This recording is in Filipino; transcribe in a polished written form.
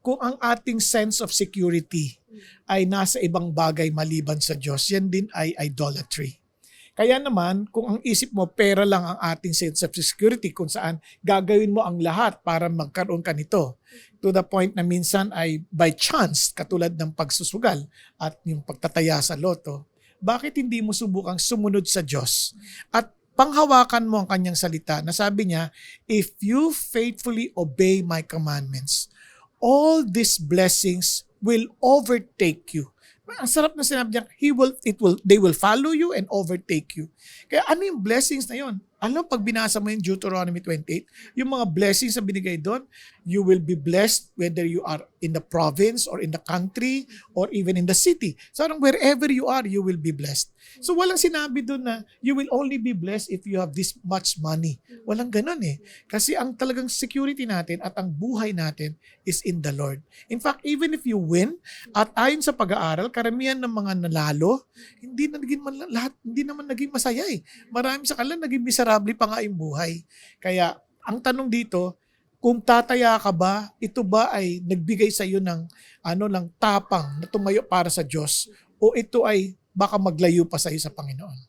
kung ang ating sense of security ay nasa ibang bagay maliban sa Diyos, yan din ay idolatry. Kaya naman, kung ang isip mo pera lang ang ating sense of security, kung saan gagawin mo ang lahat para magkaroon ka nito, to the point na minsan ay by chance, katulad ng pagsusugal at yung pagtataya sa loto, bakit hindi mo subukang sumunod sa Diyos at panghawakan mo ang kanyang salita na sabi niya, if you faithfully obey my commandments, all these blessings will overtake you. Ang sarap na sinabi niya, they will follow you and overtake you. Kaya ano yung blessings na yon? Alam, pag binasa mo yung Deuteronomy 28, yung mga blessings na binigay doon, you will be blessed whether you are in the province or in the country or even in the city. So wherever you are, you will be blessed. So walang sinabi doon na you will only be blessed if you have this much money. Walang ganun eh. Kasi ang talagang security natin at ang buhay natin is in the Lord. In fact, even if you win, at ayon sa pag-aaral, karamihan ng mga nalalo, hindi naman naging masaya eh. Marami sa kanila naging miserable pa nga yung buhay. Kaya ang tanong dito, kung tataya ka ba, ito ba ay nagbigay sa iyo ng tapang na tumayo para sa Diyos o ito ay baka maglayo pa sa iyo sa Panginoon?